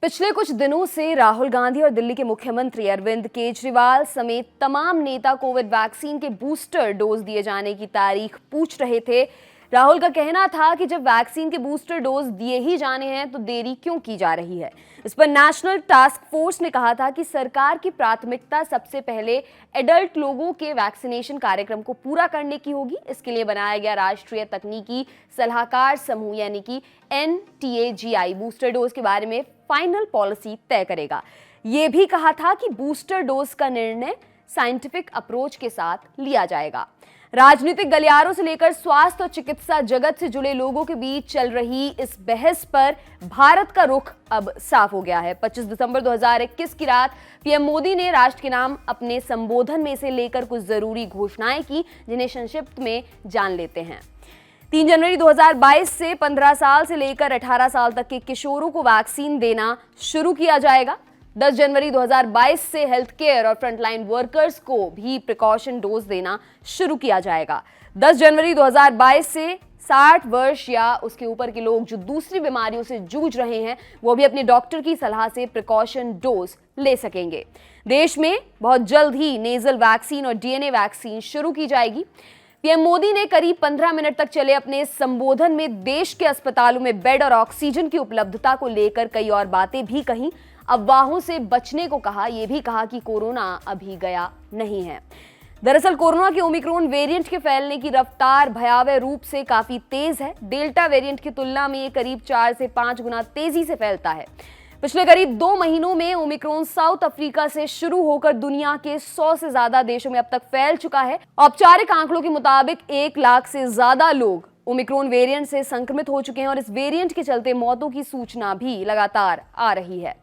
पिछले कुछ दिनों से राहुल गांधी और दिल्ली के मुख्यमंत्री अरविंद केजरीवाल समेत तमाम नेता कोविड वैक्सीन के बूस्टर डोज दिए जाने की तारीख पूछ रहे थे। राहुल का कहना था कि जब वैक्सीन के बूस्टर डोज दिए ही जाने हैं तो देरी क्यों की जा रही है। इस पर नेशनल टास्क फोर्स ने कहा था कि सरकार की प्राथमिकता सबसे पहले एडल्ट लोगों के वैक्सीनेशन कार्यक्रम को पूरा करने की होगी। इसके लिए बनाया गया राष्ट्रीय तकनीकी सलाहकार समूह यानी कि NTAGI बूस्टर डोज के बारे में फाइनल पॉलिसी तय करेगा। ये भी कहा था कि बूस्टर डोज का निर्णय साइंटिफिक अप्रोच के साथ लिया जाएगा। राजनीतिक गलियारों से लेकर स्वास्थ्य और चिकित्सा जगत से जुड़े लोगों के बीच चल रही इस बहस पर भारत का रुख अब साफ हो गया है। 25 दिसंबर 2021 की रात पीएम मोदी ने राष्ट्र के नाम अपने संबोधन में इसे लेकर कुछ जरूरी घोषणाएं की, जिन्हें संक्षिप्त में जान लेते हैं। 3 जनवरी 2022 से 15 साल से लेकर 18 साल तक के किशोरों को वैक्सीन देना शुरू किया जाएगा। 10 जनवरी 2022 से हेल्थ केयर और फ्रंटलाइन वर्कर्स को भी प्रिकॉशन डोज देना शुरू किया जाएगा। 10 जनवरी 2022 से 60 वर्ष या उसके ऊपर के लोग जो दूसरी बीमारियों से जूझ रहे हैं वो भी अपने डॉक्टर की सलाह से प्रिकॉशन डोज ले सकेंगे। देश में बहुत जल्द ही नेजल वैक्सीन और DNA वैक्सीन शुरू की जाएगी। पीएम मोदी ने करीब 15 मिनट तक चले अपने संबोधन में देश के अस्पतालों में बेड और ऑक्सीजन की उपलब्धता को लेकर कई और बातें भी कहीं। अफवाहों से बचने को कहा, यह भी कहा कि कोरोना अभी गया नहीं है। दरअसल कोरोना के ओमिक्रॉन वेरिएंट के फैलने की रफ्तार भयावह रूप से काफी तेज है। डेल्टा वेरिएंट की तुलना में ये करीब 4 से 5 गुना तेजी से फैलता है। पिछले करीब 2 महीनों में ओमिक्रॉन साउथ अफ्रीका से शुरू होकर दुनिया के 100 से ज्यादा देशों में अब तक फैल चुका है। औपचारिक आंकड़ों के मुताबिक 1 लाख से ज्यादा लोग ओमिक्रॉन वेरिएंट से संक्रमित हो चुके हैं और इस वेरिएंट के चलते मौतों की सूचना भी लगातार आ रही है।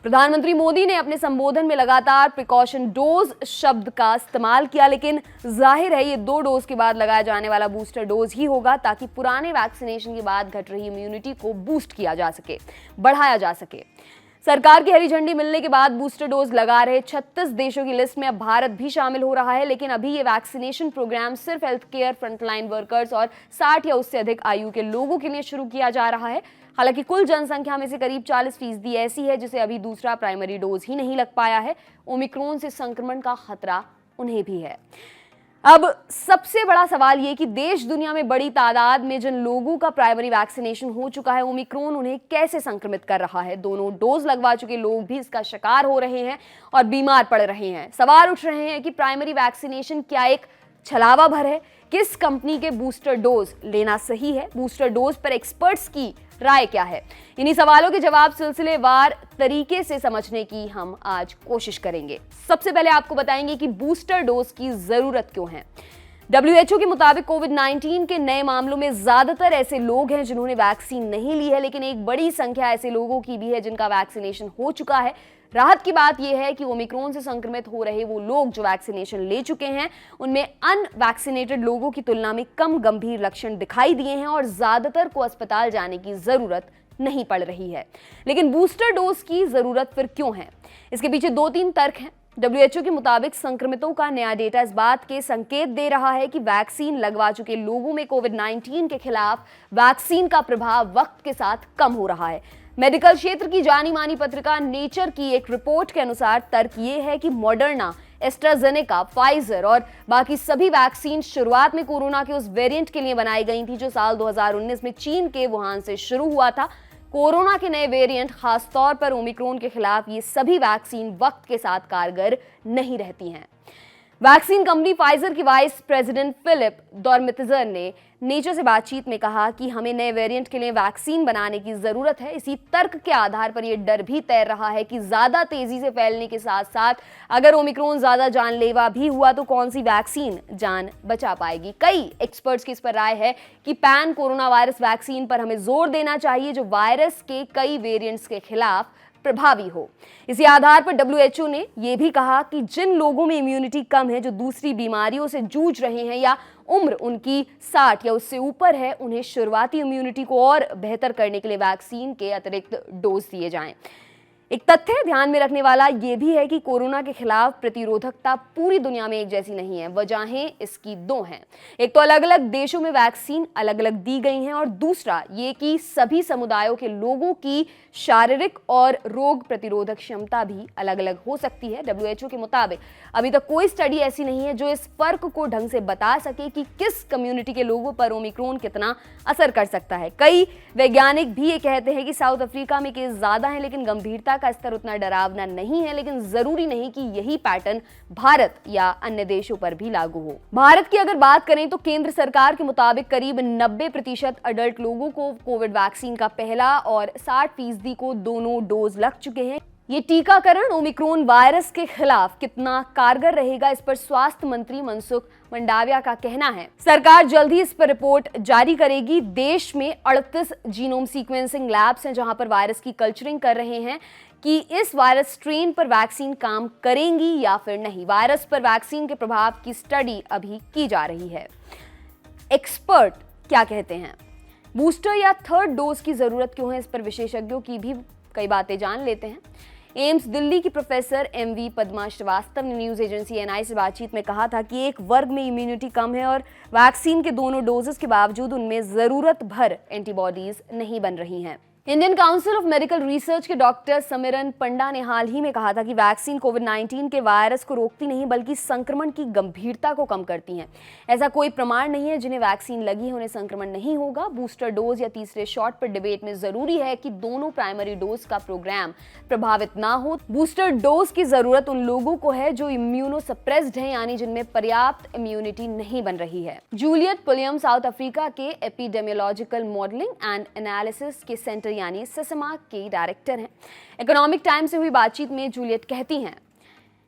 प्रधानमंत्री मोदी ने अपने संबोधन में लगातार प्रिकॉशन डोज शब्द का इस्तेमाल किया, लेकिन जाहिर है ये 2 डोज के बाद लगाया जाने वाला बूस्टर डोज ही होगा ताकि पुराने वैक्सीनेशन के बाद घट रही इम्यूनिटी को बूस्ट किया जा सके, बढ़ाया जा सके। सरकार की हरी झंडी मिलने के बाद बूस्टर डोज लगा रहे 36 देशों की लिस्ट में अब भारत भी शामिल हो रहा है, लेकिन अभी ये वैक्सीनेशन प्रोग्राम सिर्फ हेल्थ केयर, फ्रंटलाइन वर्कर्स और 60 या उससे अधिक आयु के लोगों के लिए शुरू किया जा रहा है। हालांकि कुल जनसंख्या में से करीब 40% ऐसी है जिसे अभी दूसरा प्राइमरी डोज ही नहीं लग पाया है। ओमिक्रॉन से संक्रमण का खतरा उन्हें भी है। अब सबसे बड़ा सवाल ये कि देश दुनिया में बड़ी तादाद में जिन लोगों का प्राइमरी वैक्सीनेशन हो चुका है, ओमिक्रॉन उन्हें कैसे संक्रमित कर रहा है। दोनों डोज लगवा चुके लोग भी इसका शिकार हो रहे हैं और बीमार पड़ रहे हैं। सवाल उठ रहे हैं कि प्राइमरी वैक्सीनेशन क्या एक छलावा भर है? किस कंपनी के बूस्टर डोज लेना सही है? बूस्टर डोज पर एक्सपर्ट्स की राय क्या है? इन्हीं सवालों के जवाब सिलसिलेवार तरीके से समझने की हम आज कोशिश करेंगे। सबसे पहले आपको बताएंगे कि बूस्टर डोज की जरूरत क्यों है। WHO के मुताबिक कोविड-19 के नए मामलों में ज्यादातर ऐसे लोग हैं जिन्होंने वैक्सीन नहीं ली है, लेकिन एक बड़ी संख्या ऐसे लोगों की भी है जिनका वैक्सीनेशन हो चुका है। राहत की बात यह है कि ओमिक्रॉन से संक्रमित हो रहे वो लोग जो वैक्सीनेशन ले चुके हैं उनमें अनवैक्सीनेटेड लोगों की तुलना में कम गंभीर लक्षण दिखाई दिए हैं और ज्यादातर को अस्पताल जाने की जरूरत नहीं पड़ रही है। लेकिन बूस्टर डोज की जरूरत फिर क्यों है? इसके पीछे 2-3 तर्क हैं। WHO के मुताबिक संक्रमितों का नया डेटा इस बात के संकेत दे रहा है कि वैक्सीन लगवा चुके लोगों में कोविड-19 के खिलाफ वैक्सीन का प्रभाव वक्त के साथ कम हो रहा है। मेडिकल क्षेत्र की जानी मानी पत्रिका नेचर की एक रिपोर्ट के अनुसार तर्क ये है कि मॉडर्ना, एस्ट्राजेनेका, फाइजर और बाकी सभी वैक्सीन शुरुआत में कोरोना के उस वेरिएंट के लिए बनाई गई थी जो साल 2019 में चीन के वुहान से शुरू हुआ था। कोरोना के नए वेरिएंट, खासतौर पर ओमिक्रॉन के खिलाफ ये सभी वैक्सीन वक्त के साथ कारगर नहीं रहती हैं। वैक्सीन कंपनी फाइजर की वाइस प्रेसिडेंट फिलिप डॉर्मित्जर ने नेचर से बातचीत में कहा कि हमें नए वेरिएंट के लिए वैक्सीन बनाने की जरूरत है। इसी तर्क के आधार पर यह डर भी तैर रहा है कि ज्यादा तेजी से फैलने के साथ साथ अगर ओमिक्रॉन ज्यादा जानलेवा भी हुआ तो कौन सी वैक्सीन जान बचा पाएगी। कई एक्सपर्ट्स की इस पर राय है कि पैन कोरोना वायरस वैक्सीन पर हमें जोर देना चाहिए जो वायरस के कई वेरिएंट्स के खिलाफ प्रभावी हो। इसी आधार पर WHO ने यह भी कहा कि जिन लोगों में इम्यूनिटी कम है, जो दूसरी बीमारियों से जूझ रहे हैं या उम्र उनकी 60 या उससे ऊपर है, उन्हें शुरुआती इम्यूनिटी को और बेहतर करने के लिए वैक्सीन के अतिरिक्त डोज दिए जाएं। एक तथ्य ध्यान में रखने वाला यह भी है कि कोरोना के खिलाफ प्रतिरोधकता पूरी दुनिया में एक जैसी नहीं है। वजहें इसकी दो हैं। एक तो अलग अलग देशों में वैक्सीन अलग अलग दी गई हैं और दूसरा ये कि सभी समुदायों के लोगों की शारीरिक और रोग प्रतिरोधक क्षमता भी अलग अलग हो सकती है। WHO के मुताबिक अभी तक कोई स्टडी ऐसी नहीं है जो इस फर्क को ढंग से बता सके कि किस कम्युनिटी के लोगों पर ओमिक्रॉन कितना असर कर सकता है। कई वैज्ञानिक भी ये कहते हैं कि साउथ अफ्रीका में केस ज्यादा है लेकिन गंभीरता का स्तर उतना डरावना नहीं है, लेकिन जरूरी नहीं कि यही पैटर्न भारत या अन्य देशों पर भी लागू हो। भारत की अगर बात करें तो केंद्र सरकार के मुताबिक करीब 90% अडल्ट लोगों को कोविड वैक्सीन का पहला और 60% को दोनों डोज लग चुके हैं। ये टीकाकरण ओमिक्रॉन वायरस के खिलाफ कितना कारगर रहेगा, इस पर स्वास्थ्य मंत्री मनसुख मंडाविया का कहना है सरकार जल्द ही इस पर रिपोर्ट जारी करेगी। देश में 38 जीनोम सीक्वेंसिंग लैब्स हैं जहां पर वायरस की कल्चरिंग कर रहे हैं कि इस वायरस स्ट्रेन पर वैक्सीन काम करेंगी या फिर नहीं। वायरस पर वैक्सीन के प्रभाव की स्टडी अभी की जा रही है। एक्सपर्ट क्या कहते हैं, बूस्टर या थर्ड डोज की जरूरत क्यों है, इस पर विशेषज्ञों की भी कई बातें जान लेते हैं। एम्स दिल्ली की प्रोफेसर MV पद्मा श्रीवास्तव ने न्यूज एजेंसी NI से बातचीत में कहा था कि एक वर्ग में इम्यूनिटी कम है और वैक्सीन के दोनों डोजेस के बावजूद उनमें जरूरत भर एंटीबॉडीज नहीं बन रही हैं। Indian council of medical research के डॉक्टर समिरन पंडा ने हाल ही में कहा था कि वैक्सीन कोविड-19 के वायरस को रोकती नहीं बल्कि संक्रमण की गंभीरता को कम करती हैं। ऐसा कोई प्रमाण नहीं है जिन्हें वैक्सीन लगी है उन्हें संक्रमण नहीं होगा। बूस्टर डोज या तीसरे शॉट पर डिबेट में जरूरी है कि दोनों प्राइमरी डोज का प्रोग्राम प्रभावित ना हो। बूस्टर डोज की जरूरत उन लोगों को है जो इम्यूनोसप्रेस्ड हैं, यानी जिनमें पर्याप्त इम्यूनिटी नहीं बन रही है। जूलियट पुलियम साउथ अफ्रीका के एपिडेमियोलॉजिकल मॉडलिंग एंड एनालिसिस के सेंटर यानी सिसमा के डायरेक्टर हैं। इकोनॉमिक टाइम्स से हुई बातचीत में जूलियट कहती हैं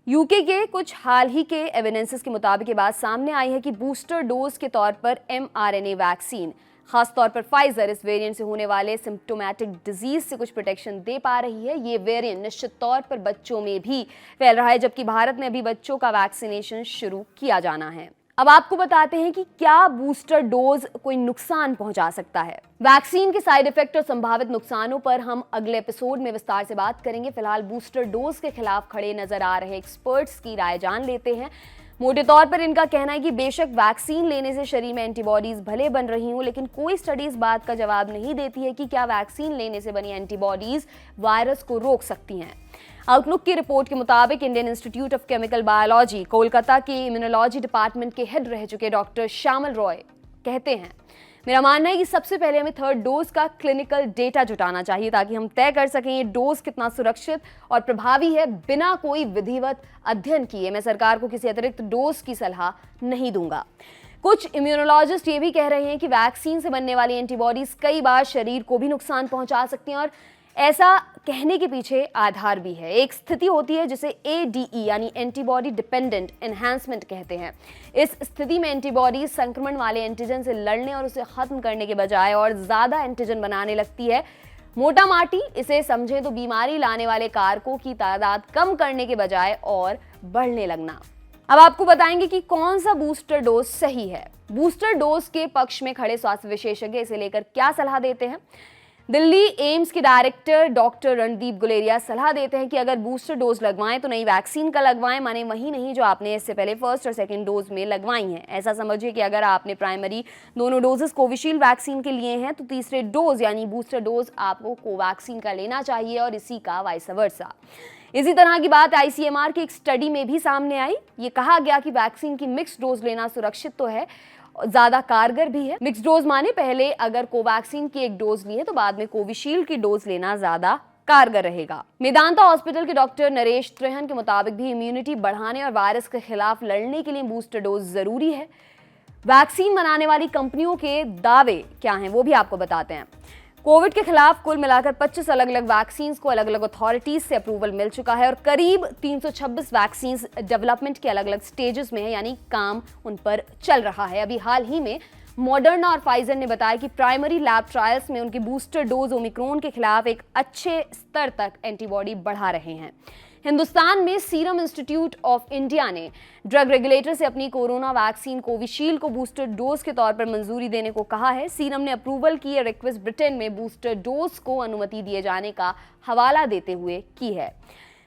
यूके के कुछ हाल ही के एविडेंसेस के मुताबिक ये बात सामने आई है कि बूस्टर डोज के तौर पर mRNA वैक्सीन खासतौर पर फाइजर इस वेरिएंट से होने वाले सिम्प्टोमेटिक डिजीज से कुछ प्रोटेक्शन दे पा रही है। ये वेरिएंट निश्चित तौर पर बच्चों में भी फैल रहा है जबकि भारत में अभी बच्चों का वैक्सीनेशन शुरू किया जाना है। अब आपको बताते हैं कि क्या बूस्टर डोज कोई नुकसान पहुंचा सकता है। वैक्सीन के साइड इफेक्ट और संभावित नुकसानों पर हम अगले एपिसोड में विस्तार से बात करेंगे। फिलहाल बूस्टर डोज के खिलाफ खड़े नजर आ रहे एक्सपर्ट्स की राय जान लेते हैं। मोटे तौर पर इनका कहना है कि बेशक वैक्सीन लेने से शरीर में एंटीबॉडीज भले बन रही हों, लेकिन कोई स्टडी इस बात का जवाब नहीं देती है कि क्या वैक्सीन लेने से बनी एंटीबॉडीज वायरस को रोक सकती हैं। आउटलुक की रिपोर्ट के मुताबिक Indian institute of chemical biology Kolkata के इम्यूनोलॉजी डिपार्टमेंट के हेड रह चुके डॉक्टर श्यामल रॉय कहते हैं मेरा मानना है कि सबसे पहले हमें थर्ड डोज का क्लिनिकल डेटा जुटाना चाहिए ताकि हम तय कर सकें ये डोज कितना सुरक्षित और प्रभावी है बिना कोई विधिवत अध्ययन किए। मैं सरकार को किसी अतिरिक्त डोज की सलाह नहीं दूंगा। कुछ इम्यूनोलॉजिस्ट ये भी कह रहे हैं कि वैक्सीन से बनने वाली एंटीबॉडीज कई बार शरीर को भी नुकसान पहुंचा सकती हैं और ऐसा कहने के पीछे आधार भी है। एक स्थिति होती है जिसे ADE यानी एंटीबॉडी डिपेंडेंट एनहांसमेंट कहते हैं। इस स्थिति में एंटीबॉडी संक्रमण वाले एंटीजन से लड़ने और उसे खत्म करने के बजाय और ज्यादा एंटीजन बनाने लगती है। मोटा माटी इसे समझें तो बीमारी लाने वाले कारकों की तादाद कम करने के बजाय और बढ़ने लगना। अब आपको बताएंगे कि कौन सा बूस्टर डोज सही है। बूस्टर डोज के पक्ष में खड़े स्वास्थ्य विशेषज्ञ इसे लेकर क्या सलाह देते हैं। दिल्ली एम्स के डायरेक्टर डॉक्टर रणदीप गुलेरिया सलाह देते हैं कि अगर बूस्टर डोज लगवाएं तो नई वैक्सीन का लगवाएं, माने वही नहीं जो आपने इससे पहले फर्स्ट और सेकंड डोज में लगवाई हैं। ऐसा समझिए कि अगर आपने प्राइमरी दोनों डोजेस कोविशील्ड वैक्सीन के लिए हैं तो तीसरे डोज यानी बूस्टर डोज आपको कोवैक्सीन का लेना चाहिए और इसी का वाइस वर्सा। इसी तरह की बात ICMR की एक स्टडी में भी सामने आई। ये कहा गया कि वैक्सीन की मिक्स डोज लेना सुरक्षित तो है, ज्यादा कारगर भी है। मिक्स डोज माने पहले अगर कोवैक्सीन की एक डोज ली है तो बाद में कोविशील्ड की डोज लेना ज्यादा कारगर रहेगा। मेदांता हॉस्पिटल के डॉक्टर नरेश त्रिहन के मुताबिक भी इम्यूनिटी बढ़ाने और वायरस के खिलाफ लड़ने के लिए बूस्टर डोज जरूरी है। वैक्सीन बनाने वाली कंपनियों के दावे क्या हैं वो भी आपको बताते हैं। कोविड के खिलाफ कुल मिलाकर 25 अलग अलग वैक्सीन को अलग अलग अथॉरिटीज से अप्रूवल मिल चुका है और करीब 326 वैक्सीन डेवलपमेंट के अलग अलग स्टेजेस में है, यानी काम उन पर चल रहा है। अभी हाल ही में मॉडर्ना और फाइजर ने बताया कि प्राइमरी लैब ट्रायल्स में उनकी बूस्टर डोज ओमिक्रॉन के खिलाफ एक अच्छे स्तर तक एंटीबॉडी बढ़ा रहे हैं। हिंदुस्तान में सीरम इंस्टीट्यूट ऑफ इंडिया ने ड्रग रेगुलेटर से अपनी कोरोना वैक्सीन कोविशील्ड को बूस्टर डोज के तौर पर मंजूरी देने को कहा है। सीरम ने अप्रूवल की यह रिक्वेस्ट ब्रिटेन में बूस्टर डोज को अनुमति दिए जाने का हवाला देते हुए की है।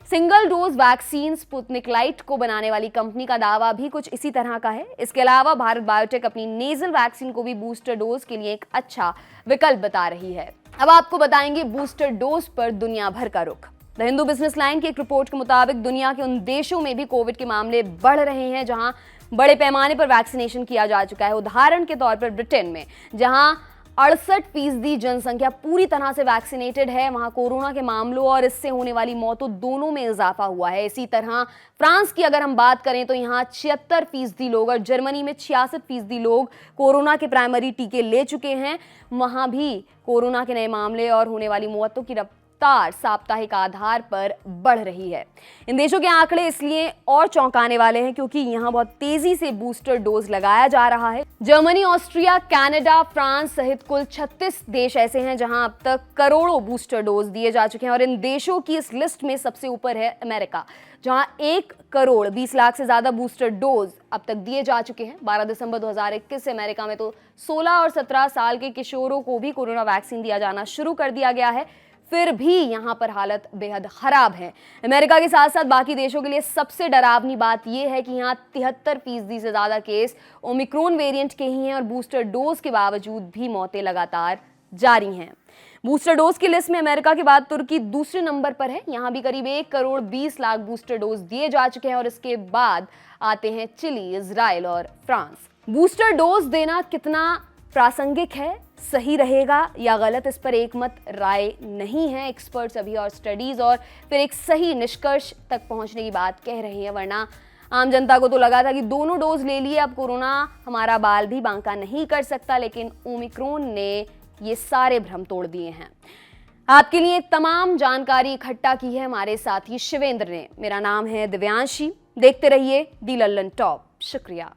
Single dose vaccine Sputnik light को बनाने वाली कंपनी का दावा भी कुछ इसी तरह का है। इसके अलावा भारत बायोटेक अपनी नेजल वैक्सीन को भी बूस्टर डोज के लिए एक अच्छा विकल्प बता रही है। अब आपको बताएंगे बूस्टर डोज पर दुनिया भर का रुख। द हिंदू बिजनेस लाइन की एक रिपोर्ट के मुताबिक दुनिया के उन देशों में भी कोविड के मामले बढ़ रहे हैं जहां बड़े पैमाने पर वैक्सीनेशन किया जा चुका है। उदाहरण के तौर पर ब्रिटेन में जहां 68% जनसंख्या पूरी तरह से वैक्सीनेटेड है, वहां कोरोना के मामलों और इससे होने वाली मौतों दोनों में इजाफा हुआ है। इसी तरह फ्रांस की अगर हम बात करें तो यहाँ 76% लोग और जर्मनी में 66% लोग कोरोना के प्राइमरी टीके ले चुके हैं। वहां भी कोरोना के नए मामले और होने वाली मौतों की रफ्तार साप्ताहिक आधार पर बढ़ रही है। इन देशों के आंकड़े इसलिए और चौंकाने वाले हैं क्योंकि यहाँ बहुत तेजी से बूस्टर डोज लगाया जा रहा है। जर्मनी, ऑस्ट्रिया, कनाडा, फ्रांस सहित कुल 36 देश ऐसे हैं जहां अब तक करोड़ों बूस्टर डोज दिए जा चुके हैं और इन देशों की इस लिस्ट में सबसे ऊपर है अमेरिका, जहां 1 करोड़ 20 लाख से ज्यादा बूस्टर डोज अब तक दिए जा चुके हैं। 12 दिसंबर 2021 से अमेरिका में तो 16 और 17 साल के किशोरों को भी कोरोना वैक्सीन दिया जाना शुरू कर दिया गया है। फिर भी यहां पर हालत बेहद खराब है। अमेरिका के साथ साथ बाकी देशों के लिए सबसे डरावनी बात यह है कि यहां 73% से ज्यादा केस ओमिक्रॉन वेरिएंट के ही हैं और बूस्टर डोज के बावजूद भी मौतें लगातार जारी हैं। बूस्टर डोज की लिस्ट में अमेरिका के बाद तुर्की दूसरे नंबर पर है। यहां भी करीब 1 करोड़ 20 लाख बूस्टर डोज दिए जा चुके हैं और इसके बाद आते हैं चिली, इजराइल और फ्रांस। बूस्टर डोज देना कितना प्रासंगिक है, सही रहेगा या गलत, इस पर एक मत राय नहीं है। एक्सपर्ट्स अभी और स्टडीज और फिर एक सही निष्कर्ष तक पहुंचने की बात कह रहे हैं, वरना आम जनता को तो लगा था कि दोनों डोज ले लिए, अब कोरोना हमारा बाल भी बांका नहीं कर सकता, लेकिन ओमिक्रॉन ने ये सारे भ्रम तोड़ दिए हैं। आपके लिए तमाम जानकारी इकट्ठा की है हमारे साथी शिवेंद्र ने। मेरा नाम है दिव्यांशी। देखते रहिए दी लल्लन टॉप। शुक्रिया।